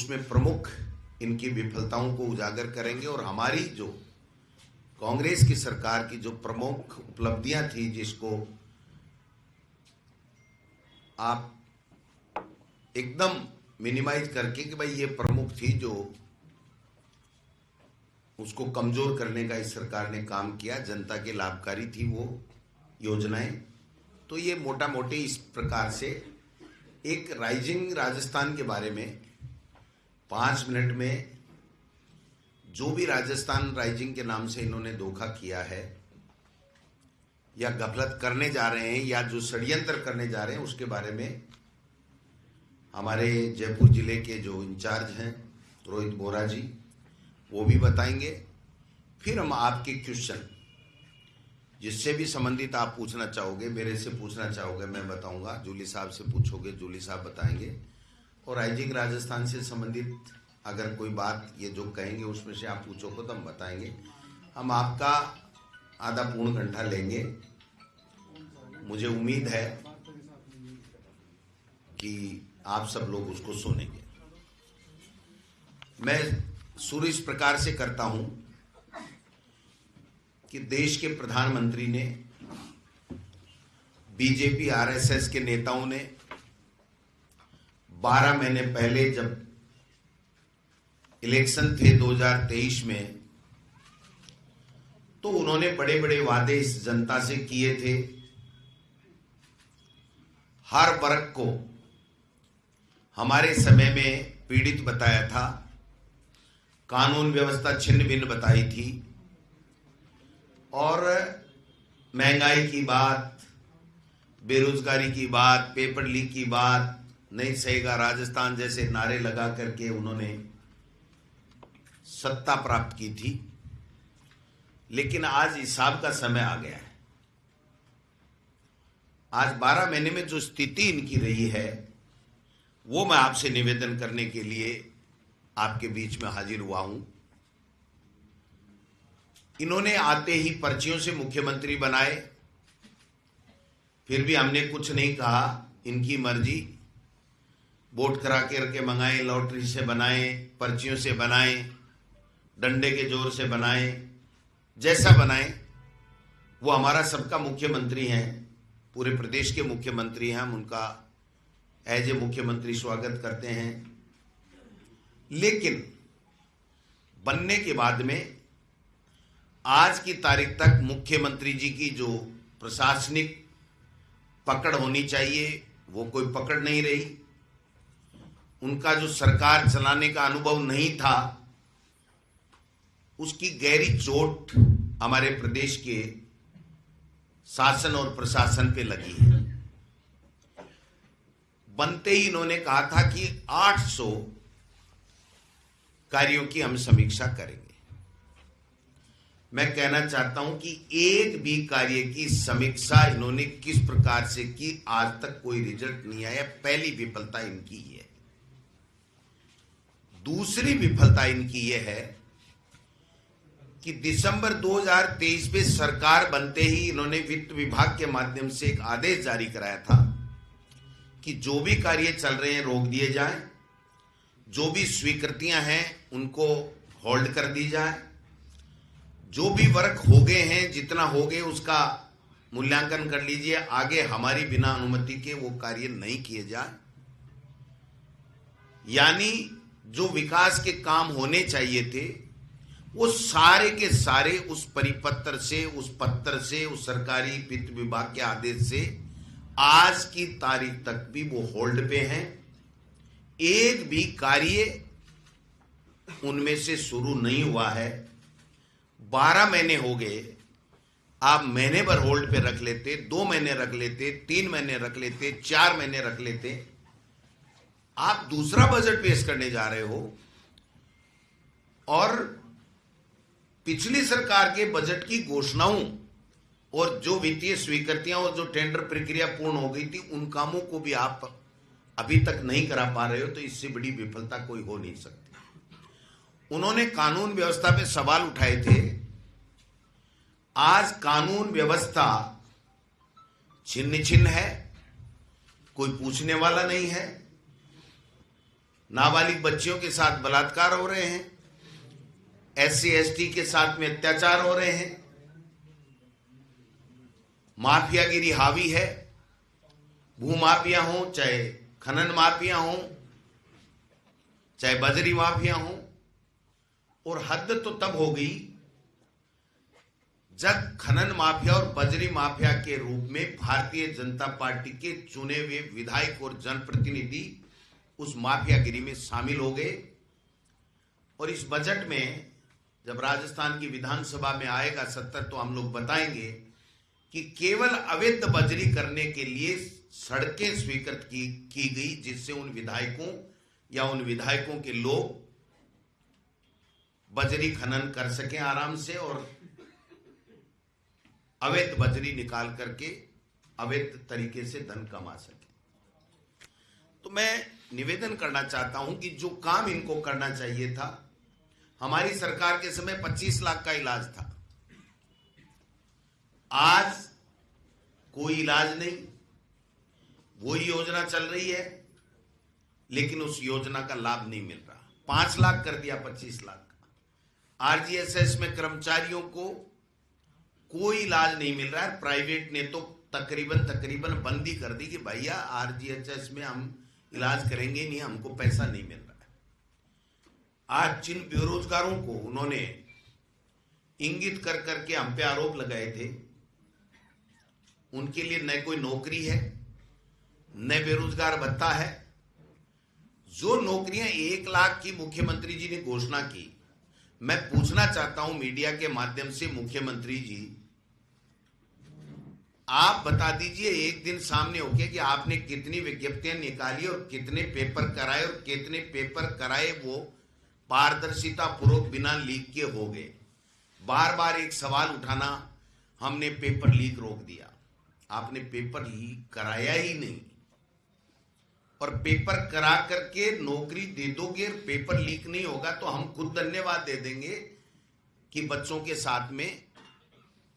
उसमें प्रमुख इनकी विफलताओं को उजागर करेंगे और हमारी जो कांग्रेस की सरकार की जो प्रमुख उपलब्धियां थी, जिसको आप एकदम मिनिमाइज करके कि भाई ये प्रमुख थी, जो उसको कमजोर करने का इस सरकार ने काम किया, जनता के लाभकारी थी वो योजनाएं। तो ये मोटा मोटी इस प्रकार से एक राइजिंग राजस्थान के बारे में 5 मिनट में जो भी राजस्थान राइजिंग के नाम से इन्होंने धोखा किया है या गफलत करने जा रहे हैं या जो षड्यंत्र करने जा रहे हैं, उसके बारे में हमारे जयपुर जिले के जो इंचार्ज हैं रोहित बोरा जी, वो भी बताएंगे। फिर हम आपके क्वेश्चन जिससे भी संबंधित आप पूछना चाहोगे, मेरे से पूछना चाहोगे, मैं बताऊंगा। जूली साहब से पूछोगे, जूली साहब बताएंगे। और राइजिंग राजस्थान से संबंधित अगर कोई बात ये जो कहेंगे उसमें से आप पूछोगे तो हम बताएंगे। हम आपका आधा पूर्ण घंटा लेंगे। मुझे उम्मीद है कि आप सब लोग उसको सुनेंगे। मैं शुरू इस प्रकार से करता हूं कि देश के प्रधानमंत्री ने, बीजेपी आरएसएस के नेताओं ने 12 महीने पहले जब इलेक्शन थे 2023 में, तो उन्होंने बड़े बड़े वादे इस जनता से किए थे। हर वर्ग को हमारे समय में पीड़ित बताया था, कानून व्यवस्था छिन्न भिन्न बताई थी, और महंगाई की बात, बेरोजगारी की बात, पेपर लीक की बात, नहीं सहेगा राजस्थान जैसे नारे लगा करके उन्होंने सत्ता प्राप्त की थी। लेकिन आज हिसाब का समय आ गया है। आज 12 महीने में जो स्थिति इनकी रही है, वो मैं आपसे निवेदन करने के लिए आपके बीच में हाजिर हुआ हूं। इन्होंने आते ही पर्चियों से मुख्यमंत्री बनाए, फिर भी हमने कुछ नहीं कहा, इनकी मर्जी। वोट करा करके मंगाए, लॉटरी से बनाए, पर्चियों से बनाए, डंडे के जोर से बनाए, जैसा बनाए। वो हमारा सबका मुख्यमंत्री हैं, पूरे प्रदेश के मुख्यमंत्री हैं। हम उनका एज ए मुख्यमंत्री स्वागत करते हैं। लेकिन बनने के बाद में आज की तारीख तक मुख्यमंत्री जी की जो प्रशासनिक पकड़ होनी चाहिए, वो कोई पकड़ नहीं रही। उनका जो सरकार चलाने का अनुभव नहीं था, उसकी गहरी चोट हमारे प्रदेश के शासन और प्रशासन पे लगी है। बनते ही इन्होंने कहा था कि 800 कार्यों की हम समीक्षा करेंगे। मैं कहना चाहता हूं कि एक भी कार्य की समीक्षा इन्होंने किस प्रकार से की, आज तक कोई रिजल्ट नहीं आया। पहली विफलता इनकी है। दूसरी विफलता इनकी यह है कि दिसंबर 2023 में सरकार बनते ही इन्होंने वित्त विभाग के माध्यम से एक आदेश जारी कराया था कि जो भी कार्य चल रहे हैं रोक दिए जाएं, जो भी स्वीकृतियां हैं उनको होल्ड कर दी जाए, जो भी वर्क हो गए हैं, जितना हो गए उसका मूल्यांकन कर लीजिए, आगे हमारी बिना अनुमति के वो कार्य नहीं किए जाए। यानी जो विकास के काम होने चाहिए थे, वो सारे के सारे उस परिपत्र से, उस पत्र से, उस सरकारी वित्त विभाग के आदेश से आज की तारीख तक भी वो होल्ड पे हैं। एक भी कार्य उनमें से शुरू नहीं हुआ है। 12 महीने हो गए। आप महीने भर होल्ड पे रख लेते, 2 महीने रख लेते, 3 महीने रख लेते, 4 महीने रख लेते। आप दूसरा बजट पेश करने जा रहे हो और पिछली सरकार के बजट की घोषणाओं और जो वित्तीय स्वीकृतियां और जो टेंडर प्रक्रिया पूर्ण हो गई थी, उन कामों को भी आप अभी तक नहीं करा पा रहे हो। तो इससे बड़ी विफलता कोई हो नहीं सकती। उन्होंने कानून व्यवस्था पे सवाल उठाए थे। आज कानून व्यवस्था छिन्न छिन्न है, कोई पूछने वाला नहीं है। नाबालिग बच्चियों के साथ बलात्कार हो रहे हैं, SC ST के साथ में अत्याचार हो रहे हैं, माफियागिरी हावी है, भूमाफिया हो, चाहे खनन माफिया हो, चाहे बजरी माफिया हो। और हद तो तब हो गई जब खनन माफिया और बजरी माफिया के रूप में भारतीय जनता पार्टी के चुने हुए विधायक और जनप्रतिनिधि उस माफियागिरी में शामिल हो गए। और इस बजट में जब राजस्थान की विधानसभा में आएगा 70 तो हम लोग बताएंगे कि केवल अवैध बजरी करने के लिए सड़कें स्वीकृत की गई, जिससे उन विधायकों या उन विधायकों के लोग बजरी खनन कर सकें आराम से और अवैध बजरी निकाल करके अवैध तरीके से धन कमा सके। तो मैं निवेदन करना चाहता हूं कि जो काम इनको करना चाहिए था, हमारी सरकार के समय 25 लाख का इलाज था, आज कोई इलाज नहीं। वही योजना चल रही है लेकिन उस योजना का लाभ नहीं मिल रहा। 5 लाख कर दिया 25 लाख का। RGSS में कर्मचारियों को कोई इलाज नहीं मिल रहा है। प्राइवेट ने तो तकरीबन बंदी कर दी कि भैया RGSS में हम इलाज करेंगे नहीं, हमको पैसा नहीं मिल रहा है। आज जिन बेरोजगारों को उन्होंने इंगित कर करके हम पे आरोप लगाए थे, उनके लिए न कोई नौकरी है न बेरोजगार भत्ता है। जो नौकरियां 1 लाख की मुख्यमंत्री जी ने घोषणा की, मैं पूछना चाहता हूं मीडिया के माध्यम से, मुख्यमंत्री जी आप बता दीजिए एक दिन सामने होके कि आपने कितनी विज्ञप्तियां निकाली और कितने पेपर कराए, और कितने पेपर कराए वो पारदर्शिता पूर्वक बिना लीक के हो गए। बार बार एक सवाल उठाना, हमने पेपर लीक रोक दिया। आपने पेपर लीक कराया ही नहीं, और पेपर करा करके नौकरी दे दोगे, पेपर लीक नहीं होगा तो हम खुद धन्यवाद दे देंगे कि बच्चों के साथ में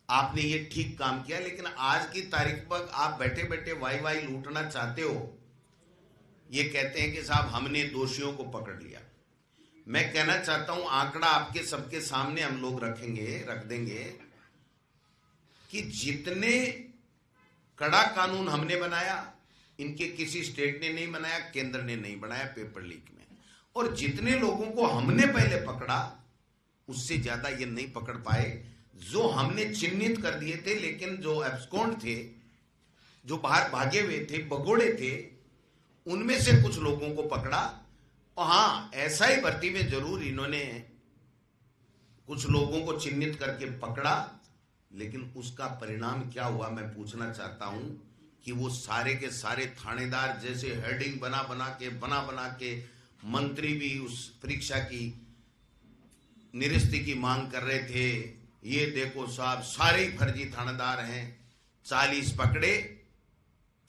आपने ये ठीक काम किया। लेकिन आज की तारीख पर आप बैठे बैठे वाई लूटना चाहते हो। ये कहते हैं कि साहब हमने दोषियों को पकड़ लिया। मैं कहना चाहता हूं, आंकड़ा आपके सबके सामने हम लोग रख देंगे कि जितने कड़ा कानून हमने बनाया, इनके किसी स्टेट ने नहीं बनाया, केंद्र ने नहीं बनाया पेपर लीक में। और जितने लोगों को हमने पहले पकड़ा, उससे ज्यादा ये नहीं पकड़ पाए। जो हमने चिन्हित कर दिए थे, लेकिन जो एब्सकॉन्ड थे, जो बाहर भागे हुए थे, भगोड़े थे, उनमें से कुछ लोगों को पकड़ा। और हां, SI भर्ती में जरूर इन्होंने कुछ लोगों को चिन्हित करके पकड़ा, लेकिन उसका परिणाम क्या हुआ मैं पूछना चाहता हूं कि वो सारे के सारे थानेदार जैसे हेडिंग बना बना के मंत्री भी उस परीक्षा की निरस्ती की मांग कर रहे थे। ये देखो साहब, सारे ही फर्जी थानेदार हैं। 40 पकड़े,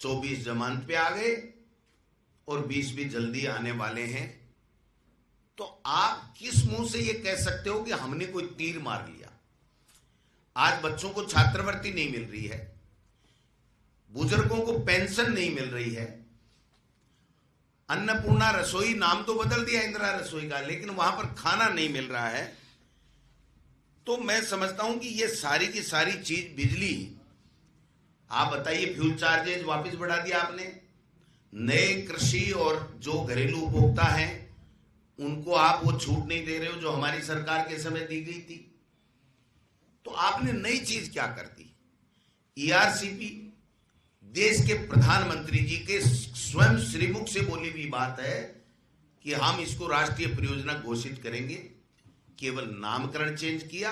24 जमानत पे आ गए और 20 भी जल्दी आने वाले हैं। तो आप किस मुंह से ये कह सकते हो कि हमने कोई तीर मार लिया? आज बच्चों को छात्रवृत्ति नहीं मिल रही है, बुजुर्गों को पेंशन नहीं मिल रही है, अन्नपूर्णा रसोई नाम तो बदल दिया इंदिरा रसोई का, लेकिन वहां पर खाना नहीं मिल रहा है। तो मैं समझता हूं कि ये सारी की सारी चीज, बिजली, आप बताइए, फ्यूल चार्जेज वापस बढ़ा दिया आपने। नए कृषि और जो घरेलू उपभोक्ता हैं उनको आप वो छूट नहीं दे रहे हो जो हमारी सरकार के समय दी गई थी। तो आपने नई चीज क्या कर दी? ERCP देश के प्रधानमंत्री जी के स्वयं श्रीमुख से बोली हुई बात है कि हम इसको राष्ट्रीय परियोजना घोषित करेंगे। केवल नामकरण चेंज किया।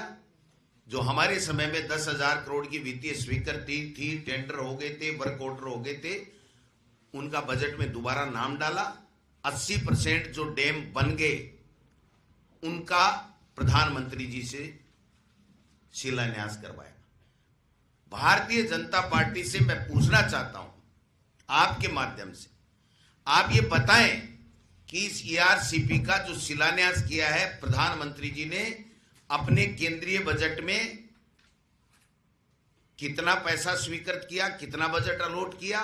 जो हमारे समय में 10,000 करोड़ की वित्तीय स्वीकृति थी, टेंडर हो गए थे, वर्क ऑर्डर हो गए थे, उनका बजट में दोबारा नाम डाला। 80% जो डैम बन गए उनका प्रधानमंत्री जी से शिलान्यास करवाया। भारतीय जनता पार्टी से मैं पूछना चाहता हूं आपके माध्यम से, आप ये बताएं कि इस ERCP का जो शिलान्यास किया है प्रधानमंत्री जी ने, अपने केंद्रीय बजट में कितना पैसा स्वीकृत किया, कितना बजट अलॉट किया,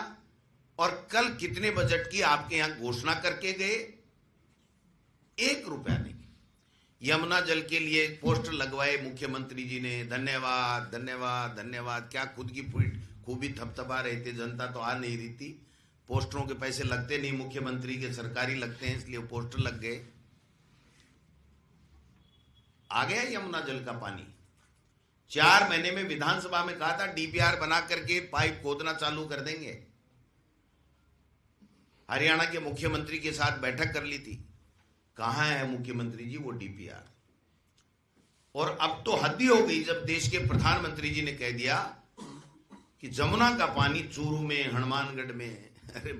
और कल कितने बजट की आपके यहां घोषणा करके गए, 1 रुपया नहीं। यमुना जल के लिए पोस्टर लगवाए मुख्यमंत्री जी ने, धन्यवाद धन्यवाद धन्यवाद, क्या खुद की खूबी थपथपा रहे थे, जनता तो आ नहीं रही थी। पोस्टरों के पैसे लगते नहीं, मुख्यमंत्री के सरकारी लगते हैं, इसलिए पोस्टर लग गए। आ गया यमुना जल का पानी। 4 महीने में विधानसभा में कहा था डीपीआर बना करके पाइप खोदना चालू कर देंगे। हरियाणा के मुख्यमंत्री के साथ बैठक कर ली थी, कहां है मुख्यमंत्री जी वो डीपीआर। और अब तो हद ही हो गई जब देश के प्रधानमंत्री जी ने कह दिया कि जमुना का पानी चूरू में, हनुमानगढ़ में, अरे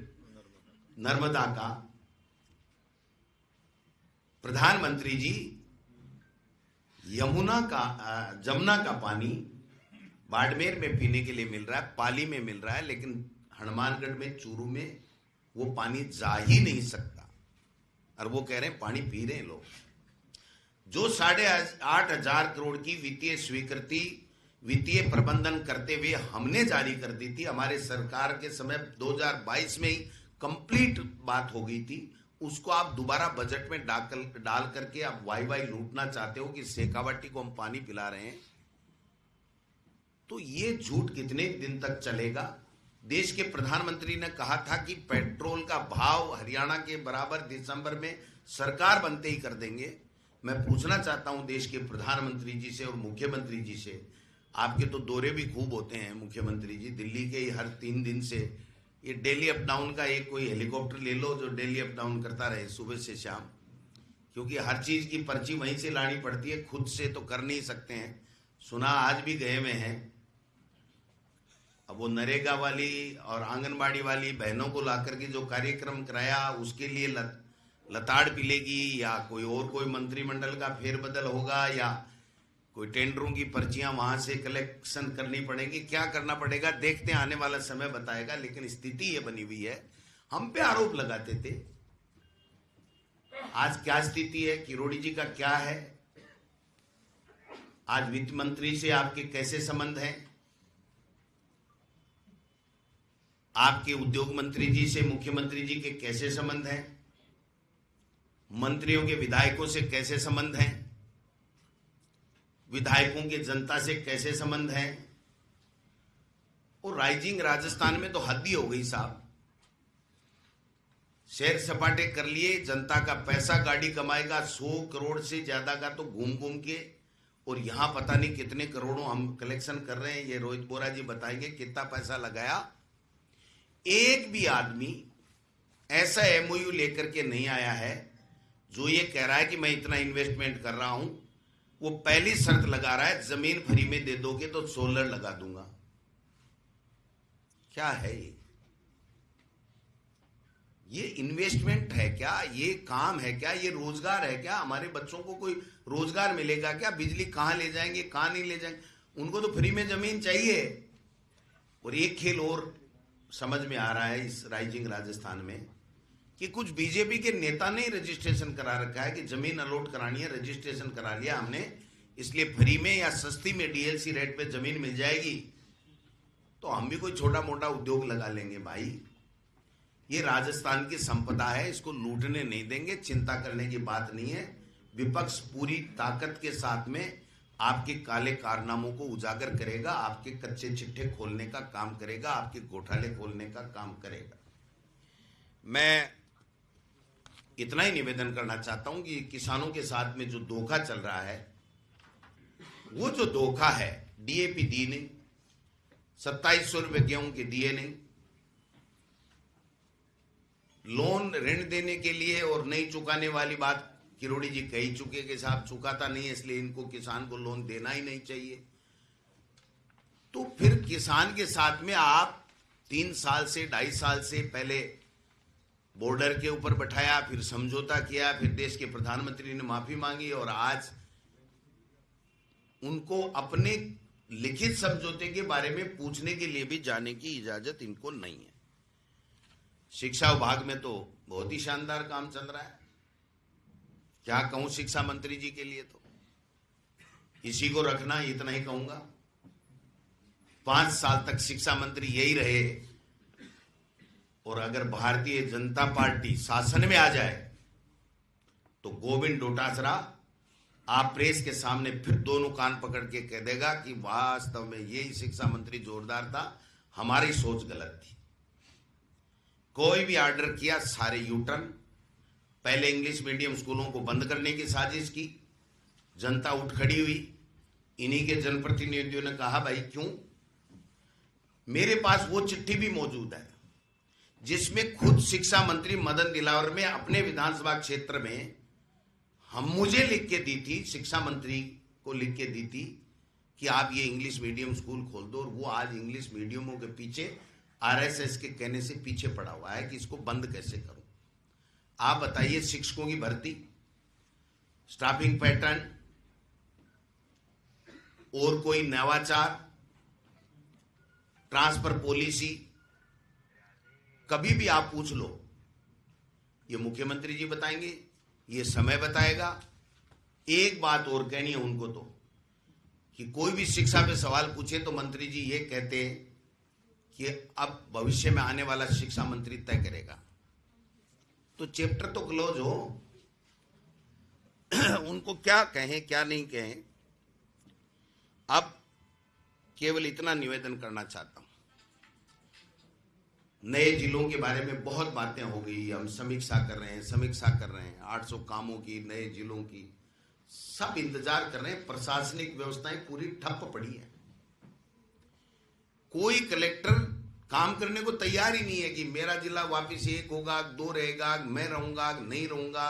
नर्मदा का, प्रधानमंत्री जी जमुना का पानी बाड़मेर में पीने के लिए मिल रहा है, पाली में मिल रहा है, लेकिन हनुमानगढ़ में, चूरू में वो पानी जा ही नहीं सकता। और वो कह रहे हैं पानी पी रहे हैं लोग। जो 8,500 करोड़ की वित्तीय स्वीकृति, वित्तीय प्रबंधन करते हुए हमने जारी कर दी थी, हमारे सरकार के समय 2022 में ही कंप्लीट बात हो गई थी, उसको आप दोबारा बजट में डाल करके आप वाई लूटना चाहते हो कि शेखावाटी को हम पानी पिला रहे हैं। तो ये झूठ कितने दिन तक चलेगा? देश के प्रधानमंत्री ने कहा था कि पेट्रोल का भाव हरियाणा के बराबर दिसंबर में सरकार बनते ही कर देंगे। मैं पूछना चाहता हूं देश के प्रधानमंत्री जी से और मुख्यमंत्री जी से, आपके तो दौरे भी खूब होते हैं मुख्यमंत्री जी, दिल्ली के हर 3 दिन से, ये डेली अप डाउन का एक कोई हेलीकॉप्टर ले लो जो डेली अप डाउन करता रहे सुबह से शाम, क्योंकि हर चीज की पर्ची वहीं से लानी पड़ती है, खुद से तो कर नहीं सकते हैं। सुना आज भी गए में हैं। अब वो नरेगा वाली और आंगनबाड़ी वाली बहनों को लाकर के जो कार्यक्रम कराया, उसके लिए लताड़ पिलेगी, या कोई मंत्रिमंडल का फेरबदल होगा, या कोई टेंडरों की पर्चियां वहां से कलेक्शन करनी पड़ेगी, क्या करना पड़ेगा देखते हैं, आने वाला समय बताएगा। लेकिन स्थिति ये बनी हुई है, हम पे आरोप लगाते थे, आज क्या स्थिति है, किरोड़ी जी का क्या है, आज वित्त मंत्री से आपके कैसे संबंध हैं, आपके उद्योग मंत्री जी से मुख्यमंत्री जी के कैसे संबंध हैं, मंत्रियों के विधायकों से कैसे संबंध हैं, विधायकों के जनता से कैसे संबंध हैं। और राइजिंग राजस्थान में तो हद ही हो गई साहब, सैर सपाटे कर लिए, जनता का पैसा गाड़ी कमाएगा 100 करोड़ से ज्यादा का तो घूम घूम के, और यहां पता नहीं कितने करोड़ों हम कलेक्शन कर रहे हैं, ये रोहित बोरा जी बताएंगे कितना पैसा लगाया। एक भी आदमी ऐसा एमओयू लेकर के नहीं आया है जो ये कह रहा है कि मैं इतना इन्वेस्टमेंट कर रहा हूं। वो पहली शर्त लगा रहा है, जमीन फ्री में दे दोगे तो सोलर लगा दूंगा। क्या है ये इन्वेस्टमेंट है क्या, ये काम है क्या, ये रोजगार है क्या? हमारे बच्चों को कोई रोजगार मिलेगा क्या? बिजली कहां ले जाएंगे, कहां नहीं ले जाएंगे? उनको तो फ्री में जमीन चाहिए। और एक खेल और समझ में आ रहा है इस राइजिंग राजस्थान में, कि कुछ बीजेपी के नेता ने रजिस्ट्रेशन करा रखा है कि जमीन अलॉट करानी है, रजिस्ट्रेशन करा लिया हमने, इसलिए फ्री में या सस्ती में डीएलसी रेट पे जमीन मिल जाएगी, तो हम भी कोई छोटा मोटा उद्योग लगा लेंगे। भाई ये राजस्थान की संपदा है, इसको लूटने नहीं देंगे, चिंता करने की बात नहीं है। विपक्ष पूरी ताकत के साथ में आपके काले कारनामों को उजागर करेगा, आपके कच्चे चिट्ठे खोलने का काम करेगा, आपके घोटाले खोलने का काम करेगा। मैं इतना ही निवेदन करना चाहता हूं कि किसानों के साथ में जो धोखा चल रहा है, वो जो धोखा है, डीएपी दी नहीं, 2700 रुपए गेहूं के दिए नहीं, लोन ऋण देने के लिए और नहीं चुकाने वाली बात किरोड़ी जी कह चुके कि साहब चुकाता नहीं है, इसलिए इनको किसान को लोन देना ही नहीं चाहिए। तो फिर किसान के साथ में आप 3 साल से 2.5 साल से पहले बॉर्डर के ऊपर बैठाया, फिर समझौता किया, फिर देश के प्रधानमंत्री ने माफी मांगी, और आज उनको अपने लिखित समझौते के बारे में पूछने के लिए भी जाने की इजाजत इनको नहीं है। शिक्षा विभाग में तो बहुत ही शानदार काम चल रहा है, क्या कहूं शिक्षा मंत्री जी के लिए, तो इसी को रखना, इतना ही कहूंगा। 5 साल तक शिक्षा मंत्री यही रहे, और अगर भारतीय जनता पार्टी शासन में आ जाए तो गोविंद डोटासरा आप प्रेस के सामने फिर दोनों कान पकड़ के कह देगा कि वास्तव में यही शिक्षा मंत्री जोरदार था, हमारी सोच गलत थी। कोई भी ऑर्डर किया सारे यूटर्न। पहले इंग्लिश मीडियम स्कूलों को बंद करने की साजिश की, जनता उठ खड़ी हुई। इन्हीं के जनप्रतिनिधियों ने कहा भाई क्यों। मेरे पास वो चिट्ठी भी मौजूद है जिसमें खुद शिक्षा मंत्री मदन दिलावर में अपने विधानसभा क्षेत्र में मुझे लिख के दी थी, शिक्षा मंत्री को लिख के दी थी कि आप ये इंग्लिश मीडियम स्कूल खोल दो। और वो आज इंग्लिश मीडियमों के पीछे आरएसएस के कहने से पीछे पड़ा हुआ है कि इसको बंद कैसे करूं। आप बताइए, शिक्षकों की भर्ती, स्टाफिंग पैटर्न और कोई नवाचार, ट्रांसफर पॉलिसी, कभी भी आप पूछ लो, ये मुख्यमंत्री जी बताएंगे, ये समय बताएगा। एक बात और कहनी है उनको तो, कि कोई भी शिक्षा पे सवाल पूछे तो मंत्री जी ये कहते हैं कि अब भविष्य में आने वाला शिक्षा मंत्री तय करेगा। तो चैप्टर तो क्लोज हो, उनको क्या कहें क्या नहीं कहें। अब केवल इतना निवेदन करना चाहता हूं, नए जिलों के बारे में बहुत बातें हो गई, हम समीक्षा कर रहे हैं 800 कामों की, नए जिलों की, सब इंतजार कर रहे हैं। प्रशासनिक व्यवस्थाएं पूरी ठप पड़ी है। कोई कलेक्टर काम करने को तैयार ही नहीं है कि मेरा जिला वापिस 1 होगा, 2 रहेगा, मैं रहूंगा, नहीं रहूंगा।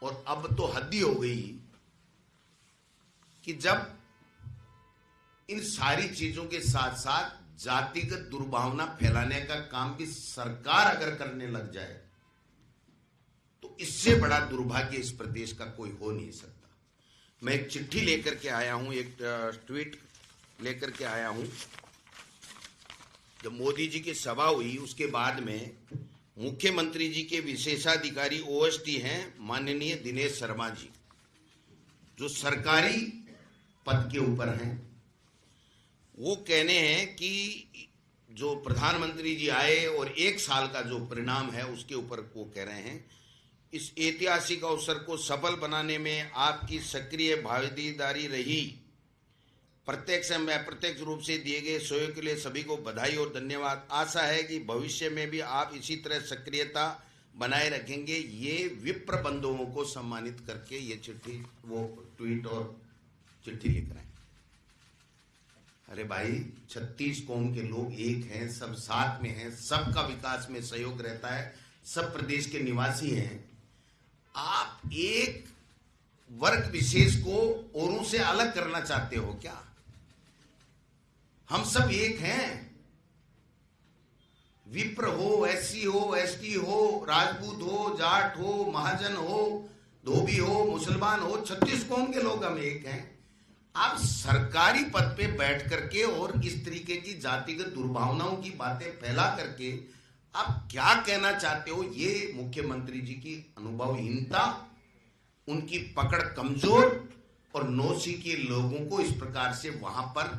और अब तो हद ही हो गई कि जब इन सारी चीजों के साथ साथ जातिगत दुर्भावना फैलाने का काम भी सरकार अगर करने लग जाए तो इससे बड़ा दुर्भाग्य इस प्रदेश का कोई हो नहीं सकता। मैं एक चिट्ठी लेकर के आया हूं, एक ट्वीट लेकर के आया हूं। जब मोदी जी की सभा हुई उसके बाद में मुख्यमंत्री जी के विशेषाधिकारी ओएसडी हैं माननीय दिनेश शर्मा जी, जो सरकारी पद के ऊपर हैं, वो कहने हैं कि जो प्रधानमंत्री जी आए और 1 साल का जो परिणाम है उसके ऊपर वो कह रहे हैं, इस ऐतिहासिक अवसर को सफल बनाने में आपकी सक्रिय भागीदारी रही। प्रत्यक्ष एवं अप्रत्यक्ष रूप से दिए गए सहयोग के लिए सभी को बधाई और धन्यवाद। आशा है कि भविष्य में भी आप इसी तरह सक्रियता बनाए रखेंगे। ये विप्र बंधुओं को सम्मानित करके ये चिट्ठी, वो ट्वीट और चिट्ठी लिख रहे हैं। अरे भाई, 36 कौम के लोग एक हैं, सब साथ में हैं, सबका विकास में सहयोग रहता है, सब प्रदेश के निवासी हैं। आप एक वर्ग विशेष को औरों से अलग करना चाहते हो क्या? हम सब एक हैं। विप्र हो, एससी हो, एसटी हो, राजपूत हो, जाट हो, महाजन हो, धोबी हो, मुसलमान हो, 36 कौम के लोग हम एक हैं। आप सरकारी पद पे बैठ करके और इस तरीके की जातिगत दुर्भावनाओं की बातें फैला करके आप क्या कहना चाहते हो? ये मुख्यमंत्री जी की अनुभवहीनता, उनकी पकड़ कमजोर और नौसी के लोगों को इस प्रकार से वहां पर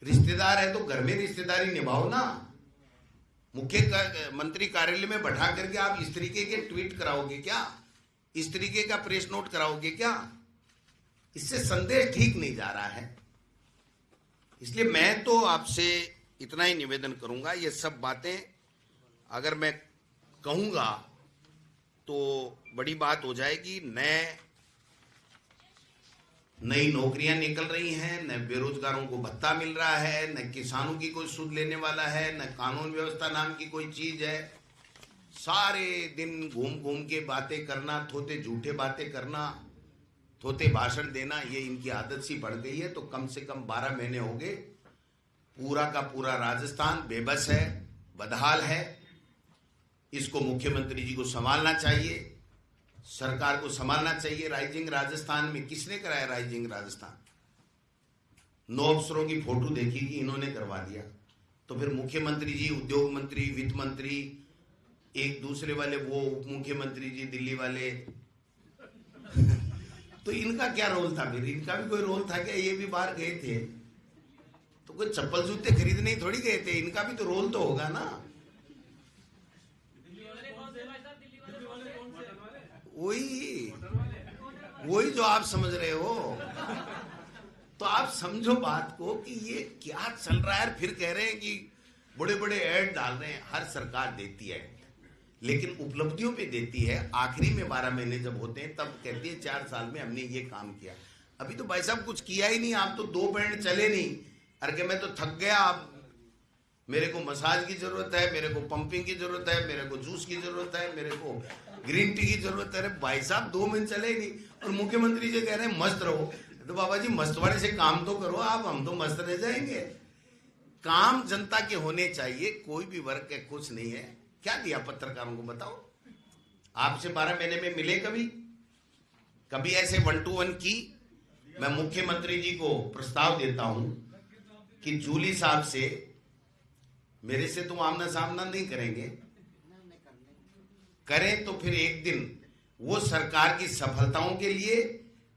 रिश्तेदार है तो घर में रिश्तेदारी निभाओ ना। मुख्यमंत्री कार्यालय में बैठा करके आप इस तरीके के ट्वीट कराओगे क्या? इस तरीके का प्रेस नोट कराओगे क्या? इससे संदेश ठीक नहीं जा रहा है। इसलिए मैं तो आपसे इतना ही निवेदन करूंगा, ये सब बातें अगर मैं कहूंगा तो बड़ी बात हो जाएगी। नई नौकरियां निकल रही हैं, न बेरोजगारों को भत्ता मिल रहा है, न किसानों की कोई सुध लेने वाला है, न कानून व्यवस्था नाम की कोई चीज है। सारे दिन घूम घूम के बातें करना, थोते झूठे बातें करना, थोते भाषण देना, ये इनकी आदत सी बढ़ गई है। तो कम से कम 12 महीने हो गए, पूरा का पूरा राजस्थान बेबस है, बदहाल है। इसको मुख्यमंत्री जी को संभालना चाहिए, सरकार को संभालना चाहिए। राइजिंग राजस्थान में किसने कराया? राइजिंग राजस्थान 9 अफसरों की फोटो देखी कि इन्होंने करवा दिया। तो फिर मुख्यमंत्री जी, उद्योग मंत्री, वित्त मंत्री, एक दूसरे वाले वो उप मुख्यमंत्री जी दिल्ली वाले तो इनका क्या रोल था? फिर इनका भी कोई रोल था क्या? ये भी बाहर गए थे तो कोई चप्पल जूते खरीदने थोड़ी गए थे, इनका भी तो रोल तो होगा ना। वही जो आप समझ रहे हो। तो आप समझो बात को कि ये क्या चल रहा है। फिर कह रहे हैं कि बड़े बड़े ऐड डाल रहे हैं। हर सरकार देती है, लेकिन उपलब्धियों पे देती है। आखिरी में 12 महीने जब होते हैं तब कहती है 4 साल में हमने ये काम किया। अभी तो भाई साहब कुछ किया ही नहीं। आप तो 2 बैंड चले नहीं। अरे कि मैं तो थक गया, अब मेरे को मसाज की जरूरत है, मेरे को पंपिंग की जरूरत है, मेरे को जूस की जरूरत है, मेरे को ग्रीन टी की जरूरत है। अरे भाई साहब 2 महीने चले ही नहीं और मुख्यमंत्री जी कह रहे हैं मस्त रहो। तो बाबा जी मस्त वाले से काम तो करो आप, हम तो मस्त रह जाएंगे। काम जनता के होने चाहिए। कोई भी वर्ग के कुछ नहीं है। क्या दिया पत्रकारों को बताओ? आपसे 12 महीने में मिले कभी ऐसे 1 to 1 की? मैं मुख्यमंत्री जी को प्रस्ताव देता हूं कि जूली साहब से, मेरे से तो आमना सामना नहीं करेंगे, करें तो फिर एक दिन वो सरकार की सफलताओं के लिए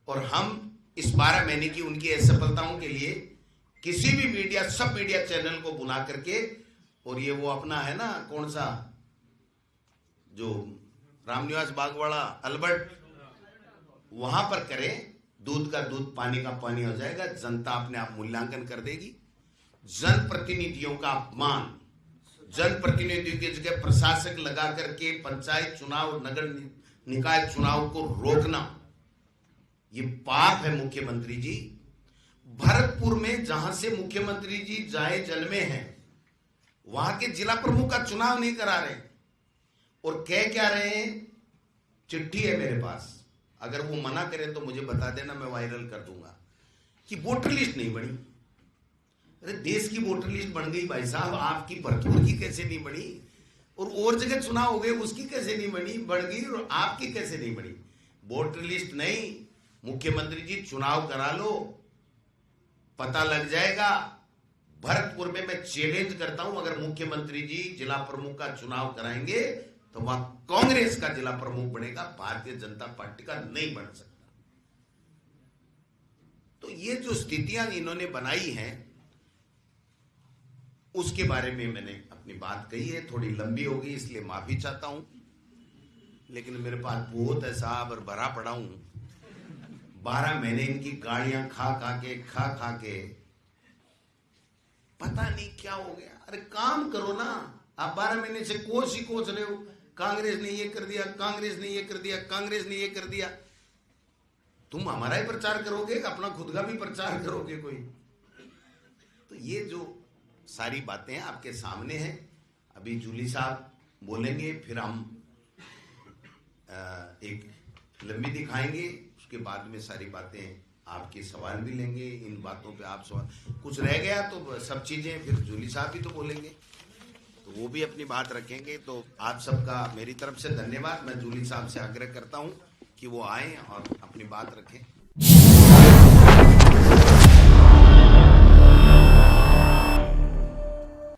और हम इस 12 महीने की उनकी असफलताओं के लिए किसी भी मीडिया, सब मीडिया चैनल को बुला करके, और ये वो अपना है ना कौन सा जो रामनिवास बागवाड़ा अल्बर्ट, वहां पर करें। दूध का दूध पानी का पानी हो जाएगा। जनता अपने आप मूल्यांकन कर देगी। जनप्रतिनिधियों का अपमान, जनप्रतिनिधियों की जगह प्रशासक लगा करके पंचायत चुनाव, नगर निकाय चुनाव को रोकना, ये पाप है मुख्यमंत्री जी। भरतपुर में जहां से मुख्यमंत्री जी जाए जन्मे हैं, वहां के जिला प्रमुख का चुनाव नहीं करा रहे और कह क्या रहे हैं? चिट्ठी है मेरे पास, अगर वो मना करें तो मुझे बता देना, मैं वायरल कर दूंगा कि वोटर लिस्ट नहीं बनी। अरे देश की वोटर लिस्ट बन गई भाई साहब, आपकी भरतपुर की कैसे नहीं बनी? और जगह चुनाव हो गए, उसकी कैसे नहीं बनी? बढ़ गई, और आपकी कैसे नहीं बनी? वोटर लिस्ट नहीं, मुख्यमंत्री जी चुनाव करा लो, पता लग जाएगा। भरतपुर में मैं चैलेंज करता हूं, अगर मुख्यमंत्री जी जिला प्रमुख का चुनाव कराएंगे तो वह कांग्रेस का जिला प्रमुख बनेगा, भारतीय जनता पार्टी का नहीं बन सकता। तो ये जो स्थितियां इन्होंने बनाई हैं, उसके बारे में मैंने अपनी बात कही है। थोड़ी लंबी हो गई इसलिए माफी चाहता हूं, लेकिन मेरे पास बहुत है साहब और भरा पड़ा हूं। 12 महीने इनकी गाड़ियां खा खा के पता नहीं क्या हो गया। अरे काम करो ना। आप 12 महीने से कोच ही कोच रहे हो, कांग्रेस ने ये कर दिया, कांग्रेस ने ये कर दिया, कांग्रेस ने ये कर दिया। तुम हमारा ही प्रचार करोगे, अपना खुद का भी प्रचार करोगे कोई? तो ये जो सारी बातें आपके सामने हैं। अभी जूली साहब बोलेंगे, फिर हम एक लंबी दिखाएंगे, उसके बाद में सारी बातें आपके सवाल भी लेंगे। इन बातों पे आप सवाल, कुछ रह गया तो सब चीजें फिर जूली साहब भी तो बोलेंगे, तो वो भी अपनी बात रखेंगे। तो आप सबका मेरी तरफ से धन्यवाद। मैं जूली साहब से आग्रह करता हूं कि वो आए और अपनी बात रखें।